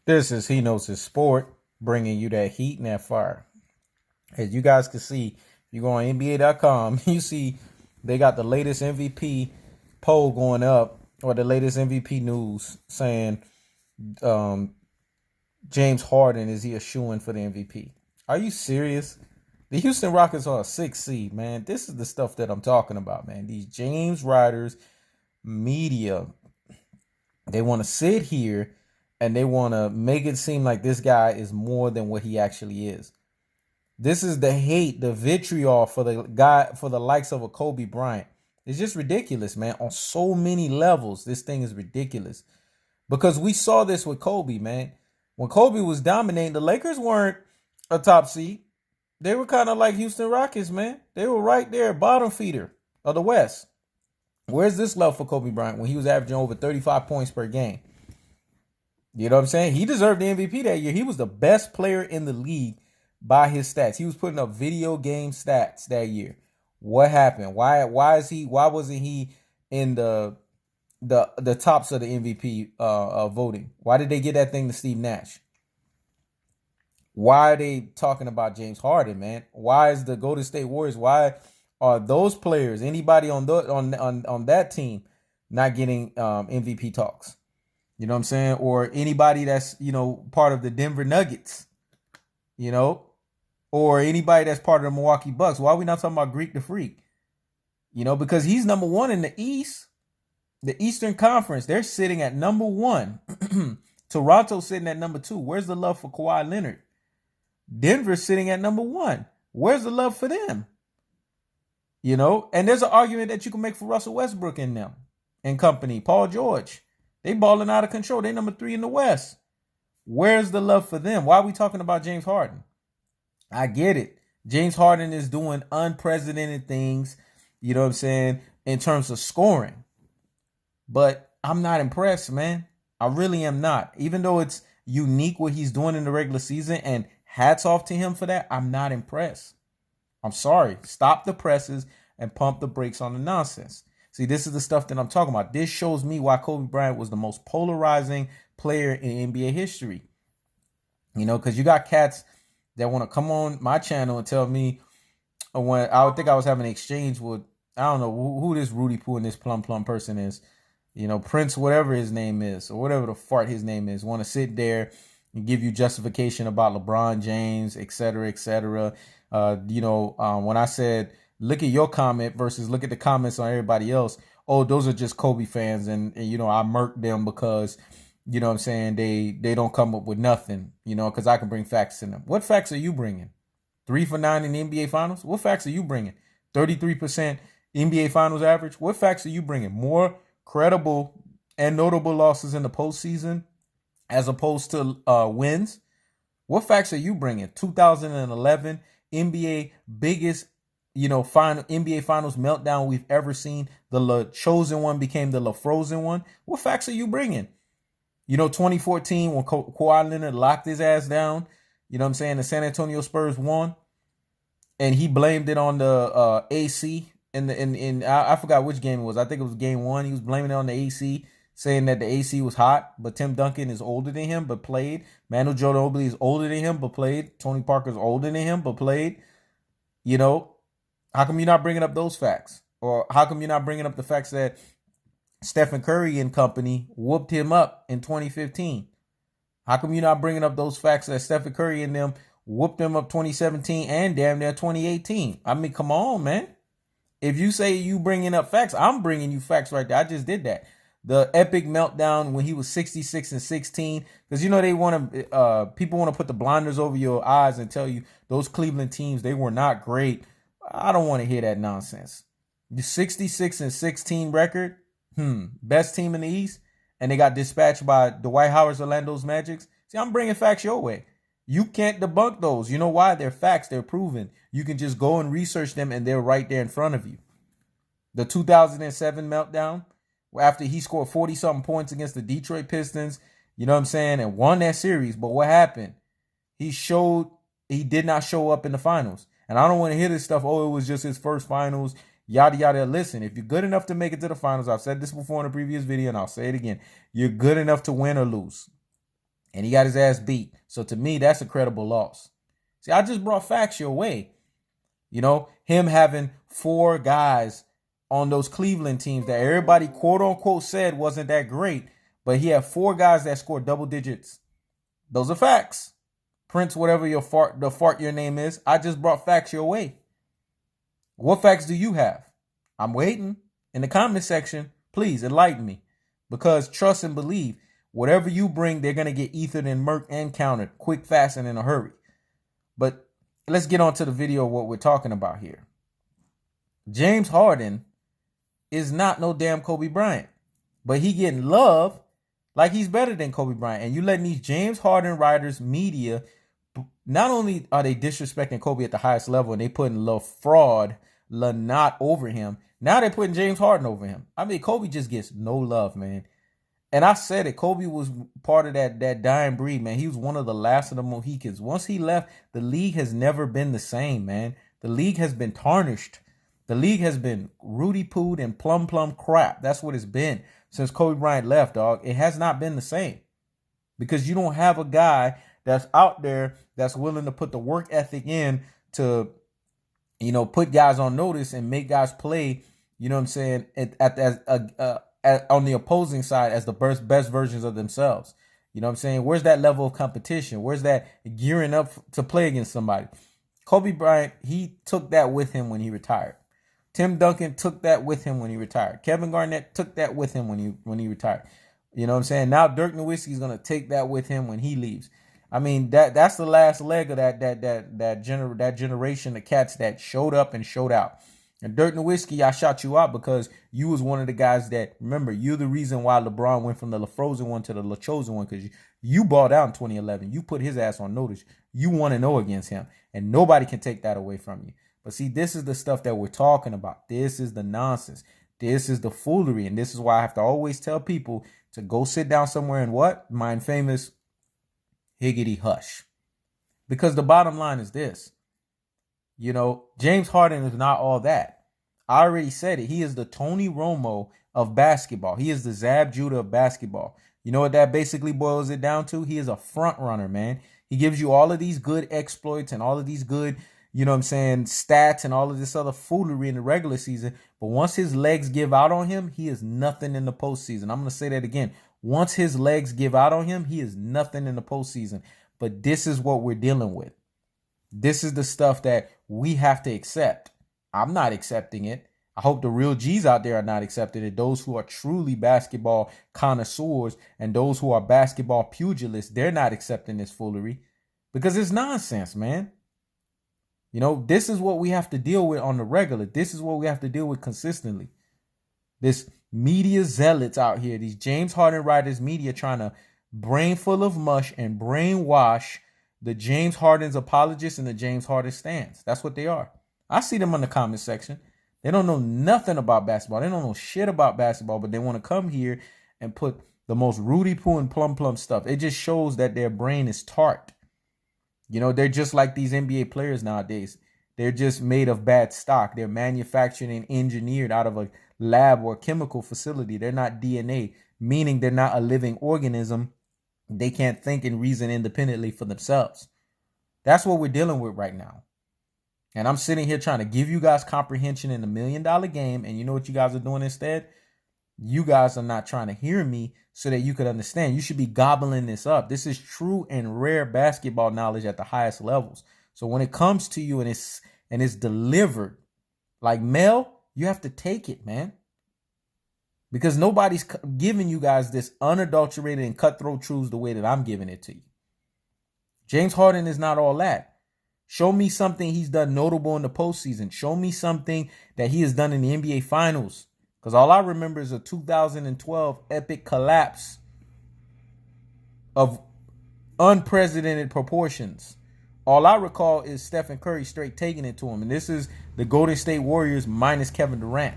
This is He Knows His Sport, bringing you that heat and that fire. As you guys can see, if you go on NBA.com, you see they got the latest MVP poll going up, or the latest MVP news saying um, James Harden, is he a shoo-in for the MVP? Are you serious? The Houston Rockets are a 6 seed, man. This is the stuff that I'm talking about, man. These James writers, media, they want to sit here and they want to make it seem like this guy is more than what he actually is. This is the hate, the vitriol for the guy, for the likes of a Kobe Bryant. It's just ridiculous, man. On so many levels, this thing is ridiculous. Because we saw this with Kobe, man. When Kobe was dominating, the Lakers weren't a top seed. They were kind of like Houston Rockets, man. They were right there, bottom feeder of the West. Where's this love for Kobe Bryant when he was averaging over 35 points per game? You know what I'm saying? He deserved the MVP that year. He was the best player in the league by his stats. He was putting up video game stats that year. What happened? Why wasn't he in the tops of the MVP voting? Why did they get that thing to Steve Nash? Why are they talking about James Harden, man? Why is the Golden State Warriors? Why are those players, anybody on that team, not getting MVP talks? You know what I'm saying? Or anybody that's, part of the Denver Nuggets, or anybody that's part of the Milwaukee Bucks. Why are we not talking about Greek the Freak? Because he's number one in the East, the Eastern Conference. They're sitting at number one. Toronto's sitting at number two. Where's the love for Kawhi Leonard? Denver's sitting at number one. Where's the love for them? And there's an argument that you can make for Russell Westbrook in them and company, Paul George. They balling out of control. They number 3 in the West. Where's the love for them? Why are we talking about James Harden? I get it. James Harden is doing unprecedented things, you know what I'm saying, in terms of scoring. But I'm not impressed, man. I really am not. Even though it's unique what he's doing in the regular season, and hats off to him for that, I'm not impressed. I'm sorry. Stop the presses and pump the brakes on the nonsense. See, this is the stuff that I'm talking about. This shows me why Kobe Bryant was the most polarizing player in NBA history. Because you got cats that want to come on my channel and tell me, when I would think I was having an exchange with, I don't know who this Rudy Poo and this Plum person is, Prince, whatever his name is, or whatever the fart his name is, want to sit there and give you justification about LeBron James, et cetera, et cetera. When I said, look at your comment versus look at the comments on everybody else. Oh, those are just Kobe fans. And I murked them because, what I'm saying, they don't come up with nothing, because I can bring facts to them. What facts are you bringing? 3 for 9 in the NBA Finals? What facts are you bringing? 33% NBA Finals average? What facts are you bringing? More credible and notable losses in the postseason as opposed to wins? What facts are you bringing? 2011 NBA biggest final NBA Finals meltdown we've ever seen. The chosen one became the frozen one. What facts are you bringing? 2014 when Kawhi Leonard locked his ass down. You know what I'm saying? The San Antonio Spurs won, and he blamed it on the AC. I forgot which game it was. I think it was game 1. He was blaming it on the AC, saying that the AC was hot. But Tim Duncan is older than him, but played. Manu Ginobili is older than him, but played. Tony Parker's older than him, but played. How come you're not bringing up those facts? Or how come you're not bringing up the facts that Stephen Curry and company whooped him up in 2015? How come you're not bringing up those facts that Stephen Curry and them whooped him up 2017 and damn near 2018? I mean, come on, man. If you say you bringing up facts, I'm bringing you facts right there. I just did that. The epic meltdown when he was 66-16, because they want to, people want to put the blinders over your eyes and tell you those Cleveland teams, they were not great. I don't want to hear that nonsense. The 66-16 record, best team in the East, and they got dispatched by Dwight Howard's Orlando's Magics. See, I'm bringing facts your way. You can't debunk those. You know why? They're facts. They're proven. You can just go and research them, and they're right there in front of you. The 2007 meltdown, after he scored 40-something points against the Detroit Pistons, you know what I'm saying, and won that series. But what happened? He did not show up in the finals. And I don't want to hear this stuff, oh, it was just his first finals, yada, yada. Listen, if you're good enough to make it to the finals, I've said this before in a previous video, and I'll say it again. You're good enough to win or lose. and he got his ass beat. So to me, that's a credible loss. See, I just brought facts your way. You know, him having 4 guys on those Cleveland teams that everybody quote unquote said wasn't that great, but he had 4 guys that scored double digits. Those are facts. Prince, whatever the fart your name is, I just brought facts your way. What facts do you have? I'm waiting in the comment section. Please enlighten me, because trust and believe, whatever you bring, they're going to get ethered and murked and countered quick, fast, and in a hurry. But let's get on to the video of what we're talking about here. James Harden is not no damn Kobe Bryant, but he getting love like he's better than Kobe Bryant. And you letting these James Harden writers, media, not only are they disrespecting Kobe at the highest level and they putting La Fraud, La Not over him, now they're putting James Harden over him. I mean, Kobe just gets no love, man. And I said it, Kobe was part of that dying breed, man. He was one of the last of the Mohicans. Once he left, the league has never been the same, man. The league has been tarnished. The league has been Rudy Pooed and plum crap. That's what it's been since Kobe Bryant left, dog. It has not been the same, because you don't have a guy that's out there that's willing to put the work ethic in to, you know, put guys on notice and make guys play, you know what I'm saying, on the opposing side as the best versions of themselves. You know what I'm saying? Where's that level of competition? Where's that gearing up to play against somebody? Kobe Bryant, he took that with him when he retired. Tim Duncan took that with him when he retired. Kevin Garnett took that with him when he retired. You know what I'm saying? Now Dirk Nowitzki is gonna take that with him when he leaves. I mean, that's the last leg of that generation of cats that showed up and showed out. And Dirk Nowitzki, I shot you out because you was one of the guys that, remember, you're the reason why LeBron went from the LaFrozen one to the LaChosen one, because you balled out in 2011. You put his ass on notice. You 1-0 against him, and nobody can take that away from you. But see, this is the stuff that we're talking about. This is the nonsense. This is the foolery, and this is why I have to always tell people to go sit down somewhere and what? Mind famous higgity hush. Because the bottom line is this. You know, James Harden is not all that. I already said it. He is the Tony Romo of basketball. He is the Zab Judah of basketball. You know what that basically boils it down to? He is a front runner, man. He gives you all of these good exploits and all of these good, you know what I'm saying, stats and all of this other foolery in the regular season. But once his legs give out on him, he is nothing in the postseason. I'm going to say that again. Once his legs give out on him, he is nothing in the postseason. But this is what we're dealing with. This is the stuff that we have to accept. I'm not accepting it. I hope the real G's out there are not accepting it. Those who are truly basketball connoisseurs and those who are basketball pugilists, they're not accepting this foolery because it's nonsense, man. You know, this is what we have to deal with on the regular. This is what we have to deal with consistently. This media zealots out here, these James Harden writers, media trying to brain full of mush and brainwash the James Harden's apologists and the James Harden stands. That's what they are. I see them in the comment section. They don't know nothing about basketball. They don't know shit about basketball, but they want to come here and put the most Rudy Poo and plum stuff. It just shows that their brain is tart. You know, they're just like these NBA players nowadays. They're just made of bad stock. They're manufactured and engineered out of a lab or chemical facility. They're not DNA, meaning they're not a living organism. They can't think and reason independently for themselves. That's what we're dealing with right now. And I'm sitting here trying to give you guys comprehension in $1 million game. And you know what you guys are doing instead? You guys are not trying to hear me so that you could understand. You should be gobbling this up. This is true and rare basketball knowledge at the highest levels. So when it comes to you and it's delivered like mail, you have to take it, man. Because nobody's giving you guys this unadulterated and cutthroat truths the way that I'm giving it to you. James Harden is not all that. Show me something he's done notable in the postseason. Show me something that he has done in the NBA Finals. Because all I remember is a 2012 epic collapse of unprecedented proportions. All I recall is Stephen Curry straight taking it to him. And this is the Golden State Warriors minus Kevin Durant.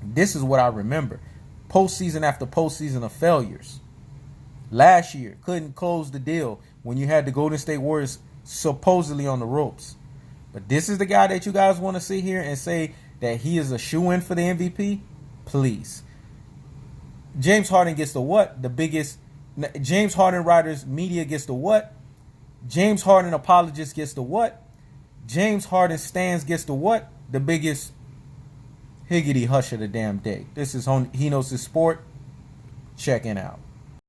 This is what I remember. Postseason after postseason of failures. Last year, couldn't close the deal when you had the Golden State Warriors supposedly on the ropes. But this is the guy that you guys want to sit here and say that he is a shoo-in for the MVP? Please. James Harden gets the what? The biggest James Harden Writers Media gets the what? James Harden Apologist gets the what? James Harden Stands gets the what? The biggest higgity hush of the damn day. This is He Knows His Sport. Checking out.